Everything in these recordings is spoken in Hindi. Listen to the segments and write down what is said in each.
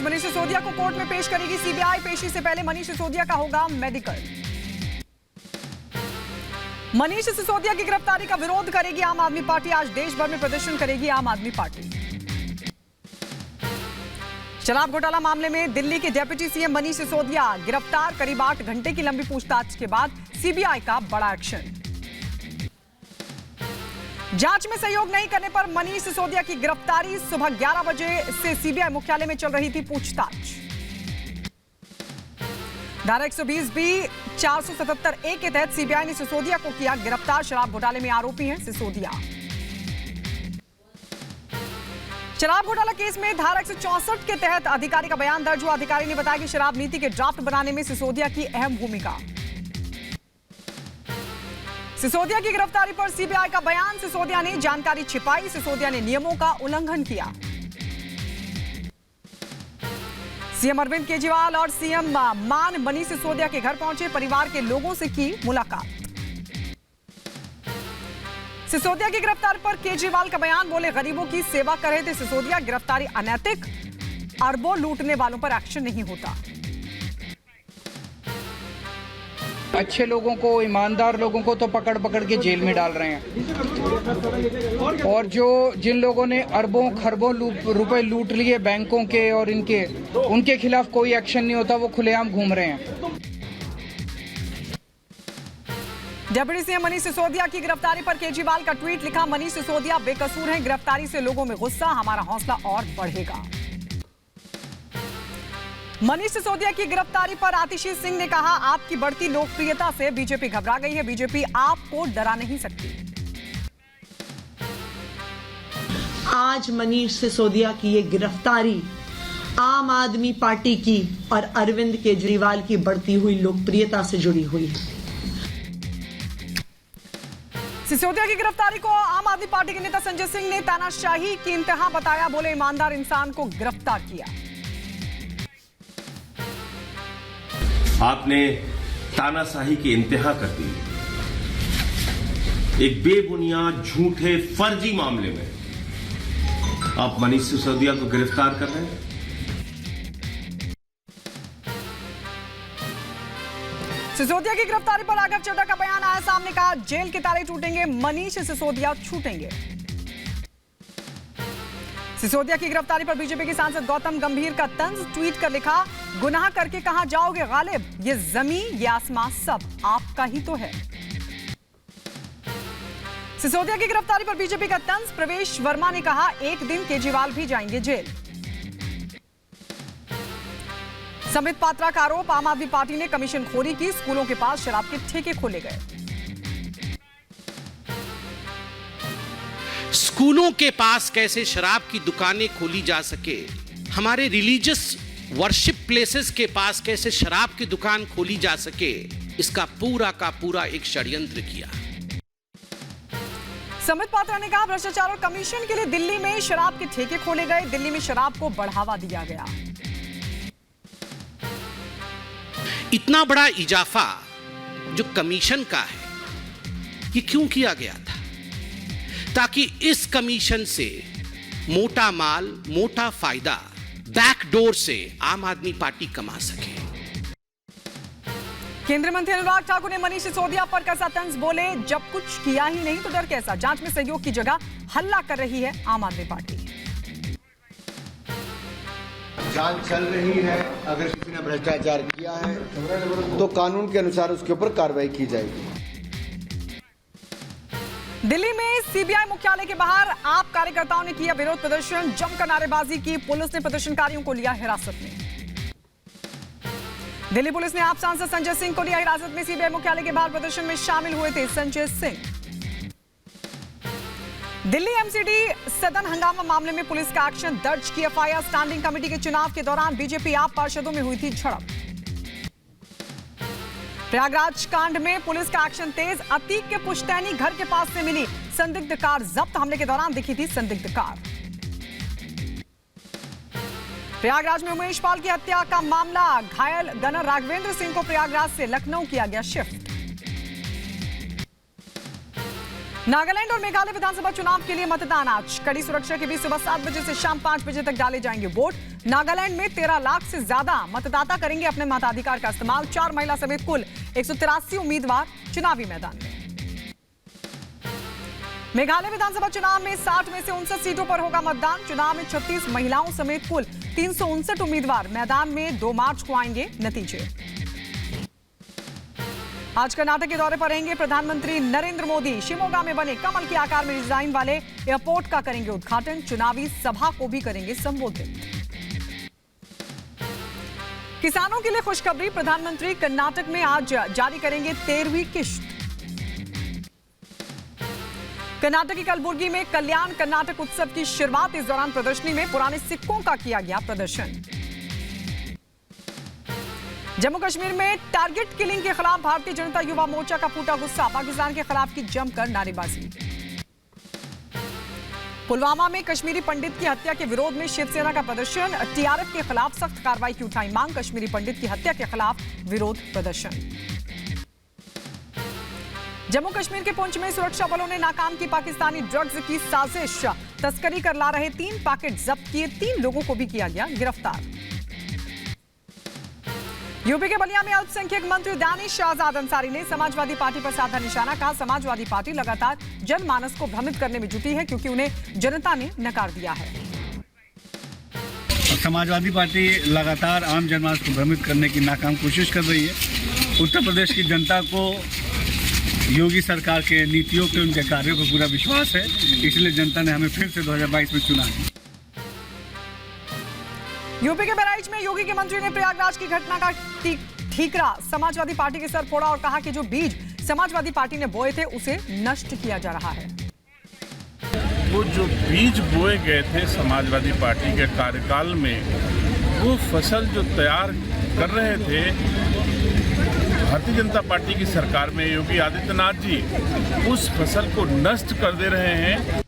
मनीष सिसोदिया को कोर्ट में पेश करेगी सीबीआई। पेशी से पहले मनीष सिसोदिया का होगा मेडिकल। मनीष सिसोदिया की गिरफ्तारी का विरोध करेगी आम आदमी पार्टी। आज देश भर में प्रदर्शन करेगी आम आदमी पार्टी। शराब घोटाला मामले में दिल्ली के डिप्टी सीएम मनीष सिसोदिया गिरफ्तार। करीब 8 घंटे की लंबी पूछताछ के बाद सीबीआई का बड़ा एक्शन। जांच में सहयोग नहीं करने पर मनीष सिसोदिया की गिरफ्तारी। सुबह 11 बजे से सीबीआई मुख्यालय में चल रही थी पूछताछ। धारा 120 बी 477 ए के तहत सीबीआई ने सिसोदिया को किया गिरफ्तार। शराब घोटाले में आरोपी हैं सिसोदिया। शराब घोटाला केस में धारा 164 के तहत अधिकारी का बयान दर्ज हुआ। अधिकारी ने बताया कि शराब नीति के ड्राफ्ट बनाने में सिसोदिया की अहम भूमिका। सिसोदिया की गिरफ्तारी पर सीबीआई का बयान। सिसोदिया ने जानकारी छिपाई। सिसोदिया ने नियमों का उल्लंघन किया। सीएम अरविंद केजरीवाल और सीएम मान मनीष सिसोदिया के घर पहुंचे। परिवार के लोगों से की मुलाकात। सिसोदिया की गिरफ्तारी पर केजरीवाल का बयान। बोले गरीबों की सेवा कर रहे थे सिसोदिया। गिरफ्तारी अनैतिक, अरबों लूटने वालों पर एक्शन नहीं होता। अच्छे लोगों को, ईमानदार लोगों को तो पकड़ पकड़ के जेल में डाल रहे हैं, और जिन लोगों ने अरबों खरबों रुपए लूट लिए बैंकों के और उनके खिलाफ कोई एक्शन नहीं होता। वो खुलेआम घूम रहे हैं। डिप्टी सीएम मनीष सिसोदिया की गिरफ्तारी पर केजरीवाल का ट्वीट लिखा। मनीष सिसोदिया बेकसूर हैं। गिरफ्तारी से लोगों में गुस्सा, हमारा हौसला और बढ़ेगा। मनीष सिसोदिया की गिरफ्तारी पर आतिशी सिंह ने कहा, आपकी बढ़ती लोकप्रियता से बीजेपी घबरा गई है। बीजेपी आपको डरा नहीं सकती। आज मनीष सिसोदिया की ये गिरफ्तारी आम आदमी पार्टी की और अरविंद केजरीवाल की बढ़ती हुई लोकप्रियता से जुड़ी हुई है। सिसोदिया की गिरफ्तारी को आम आदमी पार्टी के नेता संजय सिंह ने तानाशाही की इंतहा बताया। बोले ईमानदार इंसान को गिरफ्तार किया। आपने तानाशाही की इंतहा कर दी। एक बेबुनियाद झूठे फर्जी मामले में आप मनीष सिसोदिया को गिरफ्तार कर रहे हैं। सिसोदिया की गिरफ्तारी पर राघव चड्ढा का बयान आया सामने। कहा, जेल के ताले टूटेंगे, मनीष सिसोदिया छूटेंगे। सिसोदिया की गिरफ्तारी पर बीजेपी के सांसद गौतम गंभीर का तंज। ट्वीट कर लिखा, गुनाह करके कहां जाओगे गालिब, ये जमीन ये आसमां सब आपका ही तो है। सिसोदिया की गिरफ्तारी पर बीजेपी का तंज। प्रवेश वर्मा ने कहा, एक दिन केजरीवाल भी जाएंगे जेल। संबित पात्रा का आरोप, आम आदमी पार्टी ने कमीशन खोरी की। स्कूलों के पास शराब के ठेके खोले गए। स्कूलों के पास कैसे शराब की दुकानें खोली जा सके, हमारे रिलीजियस वर्शिप प्लेसेस के पास कैसे शराब की दुकान खोली जा सके, इसका पूरा का पूरा एक षड्यंत्र किया। संबित पात्रा ने कहा, भ्रष्टाचार और कमीशन के लिए दिल्ली में शराब के ठेके खोले गए। दिल्ली में शराब को बढ़ावा दिया गया। इतना बड़ा इजाफा जो कमीशन का है, ये क्यों किया गया था? ताकि इस कमीशन से मोटा माल, मोटा फायदा बैकडोर से आम आदमी पार्टी कमा सके। केंद्रीय मंत्री अनुराग ठाकुर ने मनीष सिसोदिया पर कसा तंज। बोले, जब कुछ किया ही नहीं तो डर कैसा। जांच में सहयोग की जगह हल्ला कर रही है आम आदमी पार्टी। जांच चल रही है। अगर किसी ने भ्रष्टाचार किया है तो कानून के अनुसार उसके ऊपर कार्रवाई की जाएगी। दिल्ली में सीबीआई मुख्यालय के बाहर आप कार्यकर्ताओं ने किया विरोध प्रदर्शन। जमकर नारेबाजी की। पुलिस ने प्रदर्शनकारियों को लिया हिरासत में। दिल्ली पुलिस ने आप सांसद संजय सिंह को लिया हिरासत में। सीबीआई मुख्यालय के बाहर प्रदर्शन में शामिल हुए थे संजय सिंह। दिल्ली एमसीडी सदन हंगामा मामले में पुलिस का एक्शन दर्ज की एफआईआर। स्टैंडिंग कमेटी के चुनाव के दौरान बीजेपी आप पार्षदों में हुई थी झड़प। प्रयागराज कांड में पुलिस का एक्शन तेज। अतीक के पुश्तैनी घर के पास से मिली संदिग्ध कार जब्त। हमले के दौरान दिखी थी संदिग्ध कार। प्रयागराज में उमेश पाल की हत्या का मामला। घायल गनर राघवेंद्र सिंह को प्रयागराज से लखनऊ किया गया शिफ्ट। नागालैंड और मेघालय विधानसभा चुनाव के लिए मतदान आज कड़ी सुरक्षा के बीच सुबह 7 बजे से शाम 5 बजे तक डाले जाएंगे वोट। नागालैंड में 13 लाख से ज्यादा मतदाता करेंगे अपने मताधिकार का इस्तेमाल। 4 महिला समेत कुल 183 उम्मीदवार चुनावी मैदान में। मेघालय विधानसभा चुनाव में 60 में से 59 सीटों पर होगा मतदान। चुनाव में 36 महिलाओं समेत कुल 359 उम्मीदवार मैदान में 2 मार्च को आएंगे नतीजे। आज कर्नाटक के दौरे पर रहेंगे प्रधानमंत्री नरेंद्र मोदी। शिमोगा में बने कमल के आकार में डिजाइन वाले एयरपोर्ट का करेंगे उद्घाटन। चुनावी सभा को भी करेंगे संबोधित। किसानों के लिए खुशखबरी, प्रधानमंत्री कर्नाटक में आज जारी करेंगे 13वीं किश्त। कर्नाटक की कलबुर्गी में कल्याण कर्नाटक उत्सव की शुरुआत। इस दौरान प्रदर्शनी में पुराने सिक्कों का किया गया प्रदर्शन। जम्मू कश्मीर में टारगेट किलिंग के खिलाफ भारतीय जनता युवा मोर्चा का फूटा गुस्सा। पाकिस्तान के खिलाफ की जमकर नारेबाजी। पुलवामा में कश्मीरी पंडित की हत्या के विरोध में शिवसेना का प्रदर्शन। टीआरएफ के खिलाफ सख्त कार्रवाई की उठाई मांग। कश्मीरी पंडित की हत्या के खिलाफ विरोध प्रदर्शन। जम्मू कश्मीर के पुंछ में सुरक्षा बलों ने नाकाम की पाकिस्तानी ड्रग्स की साजिश। तस्करी कर ला रहे 3 पैकेट जब्त किए। 3 लोगों को भी किया गया गिरफ्तार। यूपी के बलिया में अल्पसंख्यक मंत्री दानिश आजाद अंसारी ने समाजवादी पार्टी पर साधा निशाना। कहा समाजवादी पार्टी लगातार जनमानस को भ्रमित करने में जुटी है क्योंकि उन्हें जनता ने नकार दिया है। समाजवादी पार्टी लगातार आम जनमानस को भ्रमित करने की नाकाम कोशिश कर रही है। उत्तर प्रदेश की जनता को योगी सरकार के नीतियों के, उनके कार्यों पर पूरा विश्वास है, इसलिए जनता ने हमें फिर से 2022 में चुना है। यूपी के बहराइच में योगी के मंत्री ने प्रयागराज की घटना का ठीकरा समाजवादी पार्टी के सर फोड़ा और कहा कि जो बीज समाजवादी पार्टी ने बोए थे उसे नष्ट किया जा रहा है। वो जो बीज बोए गए थे समाजवादी पार्टी के कार्यकाल में, वो फसल जो तैयार कर रहे थे भारतीय जनता पार्टी की सरकार में योगी आदित्यनाथ जी, उस फसल को नष्ट कर दे रहे हैं।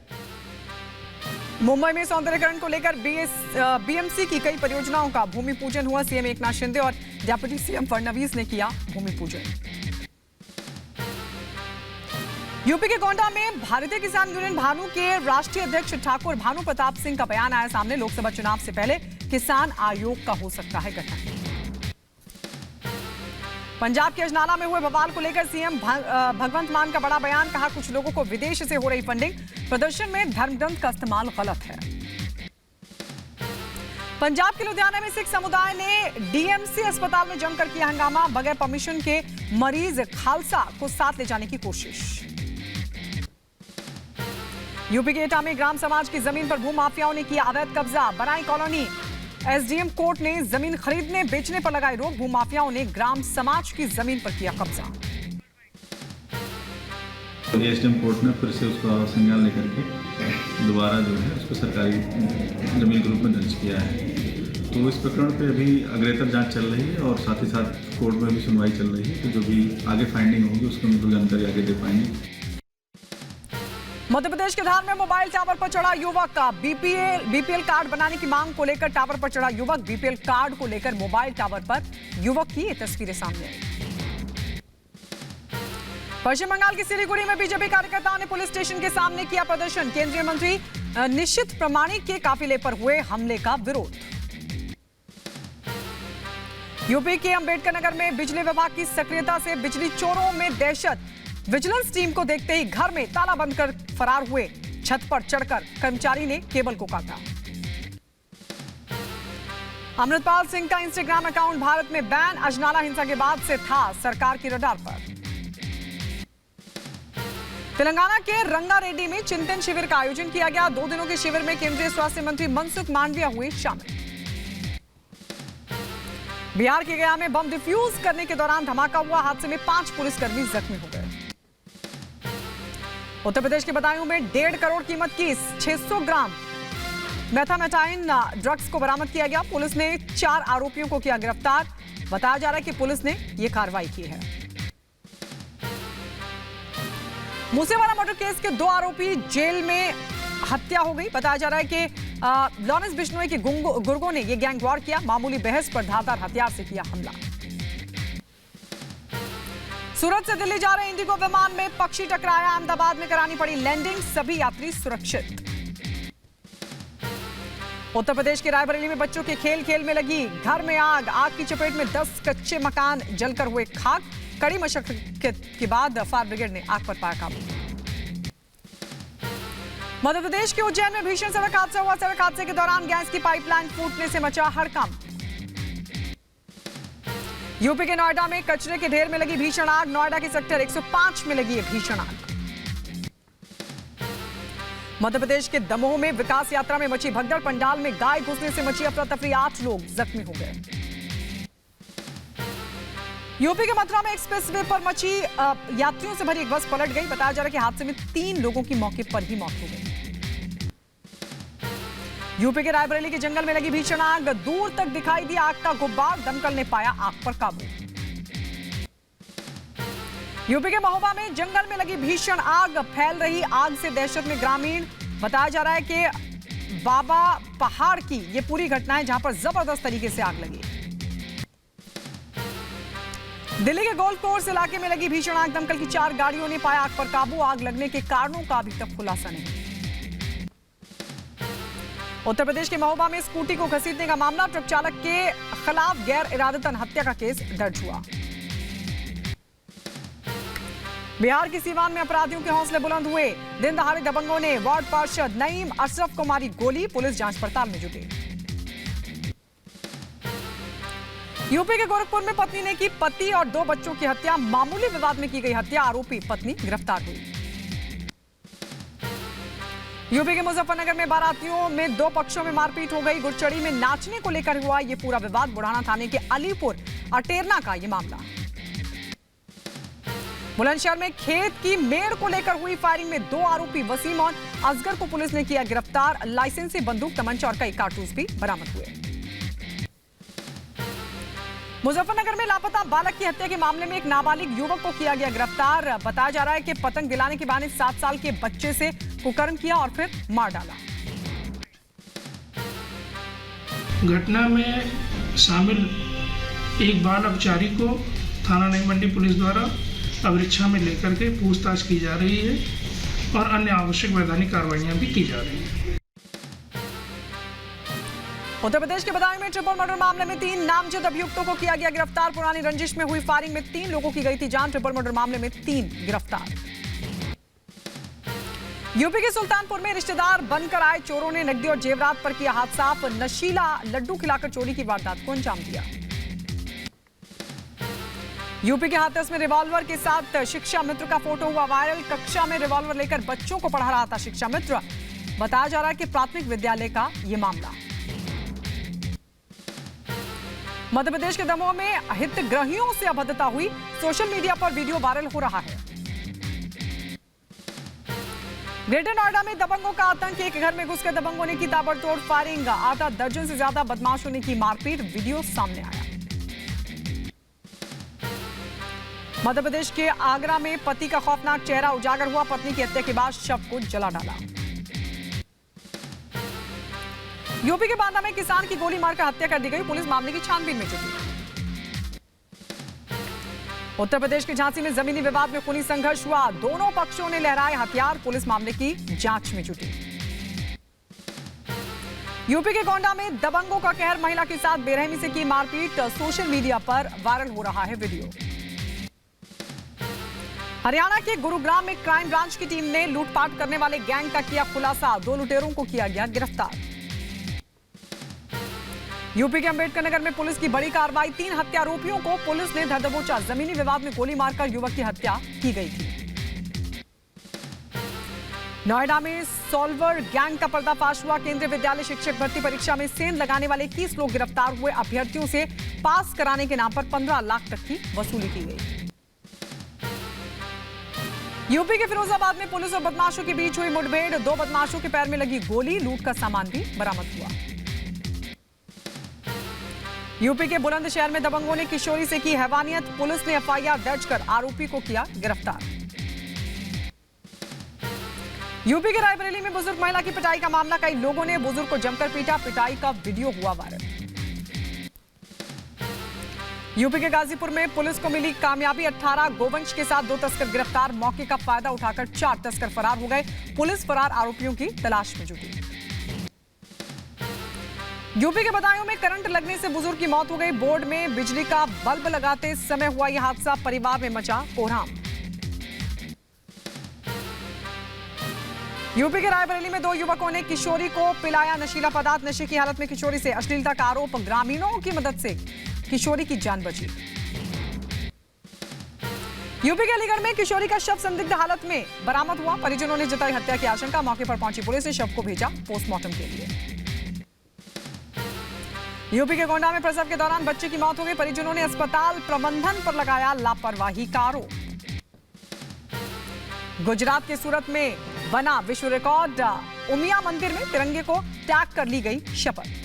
मुंबई में सौंदर्यीकरण को लेकर बीएमसी की कई परियोजनाओं का भूमि पूजन हुआ। सीएम एकनाथ शिंदे और डिप्टी सीएम फडणवीस ने किया भूमि पूजन। यूपी के गोंडा में भारतीय किसान यूनियन भानु के राष्ट्रीय अध्यक्ष ठाकुर भानु प्रताप सिंह का बयान आया सामने। लोकसभा चुनाव से पहले किसान आयोग का हो सकता है गठन। पंजाब के अजनाला में हुए बवाल को लेकर सीएम भगवंत मान का बड़ा बयान। कहा कुछ लोगों को विदेश से हो रही फंडिंग। प्रदर्शन में धर्म ग्रंथ का इस्तेमाल गलत है। पंजाब के लुधियाना में सिख समुदाय ने डीएमसी अस्पताल में जमकर किया हंगामा। बगैर परमिशन के मरीज खालसा को साथ ले जाने की कोशिश। यूपी के एटा में ग्राम समाज की जमीन पर भूमाफियाओं ने किया अवैध कब्जा। बनाई कॉलोनी। एसडीएम कोर्ट ने जमीन खरीदने बेचने पर लगाई रोक। भूमाफियाओं ने ग्राम समाज की जमीन पर किया कब्जा। एसडीएम कोर्ट ने फिर से उसका संज्ञान लेकर के दोबारा जो है उसको सरकारी जमीन के रूप में दर्ज किया है। तो इस प्रकरण पे अभी अग्रेतर जांच चल रही है और साथ ही साथ कोर्ट में भी सुनवाई चल रही है। तो जो भी आगे फाइंडिंग होगी उसको हम जानकारी आगे दे पाएंगे। मध्य प्रदेश के धार में मोबाइल टावर पर चढ़ा युवक का बीपीएल कार्ड बनाने की मांग को लेकर टावर पर चढ़ा युवक। बीपीएल कार्ड को लेकर मोबाइल टावर पर युवक की ये तस्वीरें सामने आई। पश्चिम बंगाल की सिलीगुड़ी में बीजेपी कार्यकर्ताओं ने पुलिस स्टेशन के सामने किया प्रदर्शन। केंद्रीय मंत्री निश्चित प्रामाणिक के काफिले पर हुए हमले का विरोध। यूपी के अंबेडकर नगर में बिजली विभाग की सक्रियता से बिजली चोरों में दहशत। विजिलेंस टीम को देखते ही घर में ताला बंद कर फरार हुए। छत पर चढ़कर कर्मचारी ने केबल को काटा। अमृतपाल सिंह का इंस्टाग्राम अकाउंट भारत में बैन। अजनाला हिंसा के बाद से था सरकार की रडार पर। तेलंगाना के रंगारेड्डी में चिंतन शिविर का आयोजन किया गया। 2 दिनों के शिविर में केंद्रीय स्वास्थ्य मंत्री मनसुख मांडविया हुए शामिल। बिहार के गया में बम डिफ्यूज करने के दौरान धमाका हुआ। हादसे में 5 पुलिसकर्मी जख्मी हो गए। उत्तर प्रदेश के बदायूं में 1.5 करोड़ कीमत की 600 ग्राम मेथामेटाइन ड्रग्स को बरामद किया गया। पुलिस ने 4 आरोपियों को किया गिरफ्तार। बताया जा रहा है कि पुलिस ने यह कार्रवाई की है। मूसेवाला मर्डर केस के 2 आरोपी जेल में हत्या हो गई। बताया जा रहा है कि लॉरेंस बिश्नोई के गुर्गों ने यह गैंग वॉर किया। मामूली बहस पर धारदार हथियार से किया हमला। सूरत से दिल्ली जा रहे इंडिगो विमान में पक्षी टकराया, अहमदाबाद में करानी पड़ी लैंडिंग, सभी यात्री सुरक्षित। उत्तर प्रदेश के रायबरेली में बच्चों के खेल खेल में लगी घर में आग, आग की चपेट में 10 कच्चे मकान जलकर हुए खाक। कड़ी मशक्कत के बाद फायर ब्रिगेड ने आग पर पाया काबू। मध्य प्रदेश के उज्जैन में भीषण सड़क हादसा हुआ। सड़क हादसे के दौरान गैस की पाइपलाइन फूटने से मचा हड़कंप। यूपी के नोएडा में कचरे के ढेर में लगी भीषण आग। नोएडा के सेक्टर 105 में लगी है भीषण आग। मध्य प्रदेश के दमोह में विकास यात्रा में मची भगदड़, पंडाल में गाय घुसने से मची अफरा तफरी, 8 लोग जख्मी हो गए। यूपी के मथुरा में एक्सप्रेस वे पर मची यात्रियों से भरी एक बस पलट गई। बताया जा रहा है कि हादसे में 3 लोगों की मौके पर ही मौत हो गई। यूपी के रायबरेली के जंगल में लगी भीषण आग, दूर तक दिखाई दिया आग का गुब्बार, दमकल ने पाया आग पर काबू। यूपी के महोबा में जंगल में लगी भीषण आग, फैल रही आग से दहशत में ग्रामीण। बताया जा रहा है कि बाबा पहाड़ की ये पूरी घटना है जहां पर जबरदस्त तरीके से आग लगी। दिल्ली के गोल्फ कोर्स इलाके में लगी भीषण आग, दमकल की 4 गाड़ियों ने पाया आग पर काबू। आग लगने के कारणों का अभी तक खुलासा नहीं। उत्तर प्रदेश के महोबा में स्कूटी को घसीटने का मामला, ट्रक चालक के खिलाफ गैर इरादतन हत्या का केस दर्ज हुआ। बिहार की सीवान में अपराधियों के हौसले बुलंद हुए। दिन दहाड़े दबंगों ने वार्ड पार्षद नईम अशरफ को मारी गोली, पुलिस जांच पड़ताल में जुटी। यूपी के गोरखपुर में पत्नी ने की पति और 2 बच्चों की हत्या, मामूली विवाद में की गई हत्या, आरोपी पत्नी गिरफ्तार हुई। यूपी के मुजफ्फरनगर में बारातियों में 2 पक्षों में मारपीट हो गई। गुड़चड़ी में नाचने को लेकर हुआ ये पूरा विवाद। बुढ़ाना थाने के अलीपुर अटेरना का ये मामला। बुलंदशहर में खेत की मेड़ को लेकर हुई फायरिंग में 2 आरोपी वसीम और असगर को पुलिस ने किया गिरफ्तार। लाइसेंसी बंदूक, तमंचा और कई कारतूस भी बरामद हुए। मुजफ्फरनगर में लापता बालक की हत्या के मामले में एक नाबालिग युवक को किया गया गिरफ्तार। बताया जा रहा है कि पतंग दिलाने के बहाने 7 साल के बच्चे से कुकर्म किया और फिर मार डाला। घटना में शामिल एक बाल अपचारी को थाना नई मंडी पुलिस द्वारा अवरिक्षा में लेकर के पूछताछ की जा रही है और अन्य आवश्यक वैधानिक कार्रवाइयां भी की जा रही हैं। उत्तर प्रदेश के बदायूं में ट्रिपल मर्डर मामले में 3 नामजद अभियुक्तों को किया गया गिरफ्तार। पुरानी रंजिश में हुई फायरिंग में 3 लोगों की गई थी जान। ट्रिपल मर्डर मामले में 3 गिरफ्तार। यूपी के सुल्तानपुर में रिश्तेदार बनकर आए चोरों ने नकदी और जेवरात पर किया हाथ साफ। नशीला लड्डू खिलाकर चोरी की वारदात को अंजाम दिया। यूपी के हाथरस में रिवॉल्वर के साथ शिक्षा मित्र का फोटो हुआ वायरल। कक्षा में रिवॉल्वर लेकर बच्चों को पढ़ा रहा था शिक्षा मित्र। बताया जा रहा है कि प्राथमिक विद्यालय का यह मामला। मध्य प्रदेश के दमोह में हितग्राहियों से अभद्रता हुई। सोशल मीडिया पर वीडियो वायरल हो रहा है। ग्रेटर नोएडा में दबंगों का आतंक। एक घर में घुसकर दबंगों ने की ताबड़तोड़ फायरिंग। आधा दर्जन से ज्यादा बदमाशों ने की मारपीट, वीडियो सामने आया। मध्य प्रदेश के आगरा में पति का खौफनाक चेहरा उजागर हुआ। पत्नी की हत्या के बाद शव को जला डाला। यूपी के बांदा में किसान की गोली मारकर हत्या कर दी गई। पुलिस मामले की छानबीन में जुटी। उत्तर प्रदेश के झांसी में जमीनी विवाद में खूनी संघर्ष हुआ। दोनों पक्षों ने लहराए हथियार। पुलिस मामले की जांच में जुटी। यूपी के गोंडा में दबंगों का कहर, महिला के साथ बेरहमी से की मारपीट। सोशल मीडिया पर वायरल हो रहा है वीडियो। हरियाणा के गुरुग्राम में क्राइम ब्रांच की टीम ने लूटपाट करने वाले गैंग का किया खुलासा। 2 लुटेरों को किया गया गिरफ्तार। यूपी के अंबेडकर नगर में पुलिस की बड़ी कार्रवाई। 3 हत्या आरोपियों को पुलिस ने धर दबोचा। जमीनी विवाद में गोली मारकर युवक की हत्या की गई थी। नोएडा में सॉल्वर गैंग का पर्दाफाश हुआ। केंद्रीय विद्यालय शिक्षक भर्ती परीक्षा में सेंध लगाने वाले 21 लोग गिरफ्तार हुए। अभ्यर्थियों से पास कराने के नाम पर 15 लाख तक की वसूली की गई। यूपी के फिरोजाबाद में पुलिस और बदमाशों के बीच हुई मुठभेड़। 2 बदमाशों के पैर में लगी गोली। लूट का सामान भी बरामद हुआ। यूपी के बुलंदशहर में दबंगों ने किशोरी से की हैवानियत। पुलिस ने एफआईआर दर्ज कर आरोपी को किया गिरफ्तार। यूपी के रायबरेली में बुजुर्ग महिला की पिटाई का मामला। कई लोगों ने बुजुर्ग को जमकर पीटा। पिटाई का वीडियो हुआ वायरल। यूपी के गाजीपुर में पुलिस को मिली कामयाबी। 18 गोवंश के साथ 2 तस्कर गिरफ्तार। मौके का फायदा उठाकर 4 तस्कर फरार हो गए। पुलिस फरार आरोपियों की तलाश में जुटी। यूपी के बदायूं में करंट लगने से बुजुर्ग की मौत हो गई। बोर्ड में बिजली का बल्ब लगाते समय हुआ यह हादसा। परिवार में मचा कोहराम। यूपी के रायबरेली में 2 युवकों ने किशोरी को पिलाया नशीला पदार्थ। नशे की हालत में किशोरी से अश्लीलता का आरोप। ग्रामीणों की मदद से किशोरी की जान बची। यूपी के अलीगढ़ में किशोरी का शव संदिग्ध हालत में बरामद हुआ। परिजनों ने जताई हत्या की आशंका। मौके पर पहुंची पुलिस ने शव को भेजा पोस्टमार्टम के लिए। यूपी के गोंडा में प्रसव के दौरान बच्चे की मौत हो गई। परिजनों ने अस्पताल प्रबंधन पर लगाया लापरवाही का आरोप। गुजरात के सूरत में बना विश्व रिकॉर्ड। उमिया मंदिर में तिरंगे को टैग कर ली गई शपथ।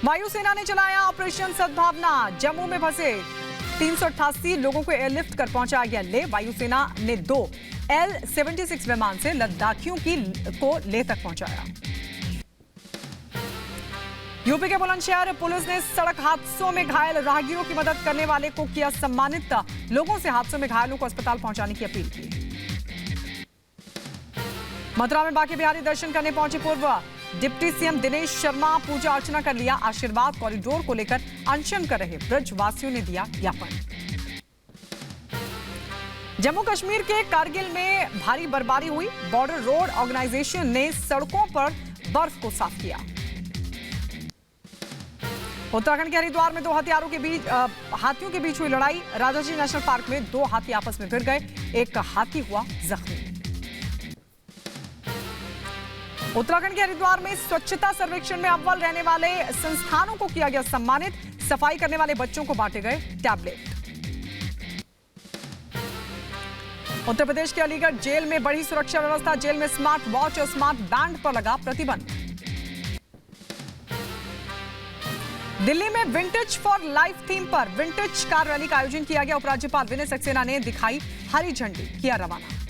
वायुसेना ने चलाया ऑपरेशन सद्भावना। जम्मू में फंसे 388 लोगों को एयरलिफ्ट कर पहुंचाया गया लेह। वायुसेना ने 2 L-76 विमान से लद्दाखियों को लेह तक पहुंचाया। यूपी के बुलंदशहर पुलिस ने सड़क हादसों में घायल राहगीरों की मदद करने वाले को किया सम्मानित। लोगों से हादसों में घायलों को अस्पताल पहुंचाने की अपील की। मथुरा में बांके बिहारी दर्शन करने पहुंचे पूर्व डिप्टी सीएम दिनेश शर्मा। पूजा अर्चना कर लिया आशीर्वाद। कॉरिडोर को लेकर अनशन कर रहे ब्रजवासियों ने दिया ज्ञापन। जम्मू कश्मीर के कारगिल में भारी बर्फबारी हुई। बॉर्डर रोड ऑर्गेनाइजेशन ने सड़कों पर बर्फ को साफ किया। उत्तराखंड के हरिद्वार में 2 हाथियों के बीच हुई लड़ाई। राजाजी नेशनल पार्क में 2 हाथी आपस में भिड़ गए। एक हाथी हुआ जख्मी। उत्तराखंड के हरिद्वार में स्वच्छता सर्वेक्षण में अव्वल रहने वाले संस्थानों को किया गया सम्मानित। सफाई करने वाले बच्चों को बांटे गए टैबलेट। उत्तर प्रदेश के अलीगढ़ जेल में बढ़ी सुरक्षा व्यवस्था। जेल में स्मार्ट वॉच और स्मार्ट बैंड पर लगा प्रतिबंध। दिल्ली में विंटेज फॉर लाइफ थीम पर विंटेज कार रैली का आयोजन किया गया। उपराज्यपाल विनय सक्सेना ने दिखाई हरी झंडी, किया रवाना।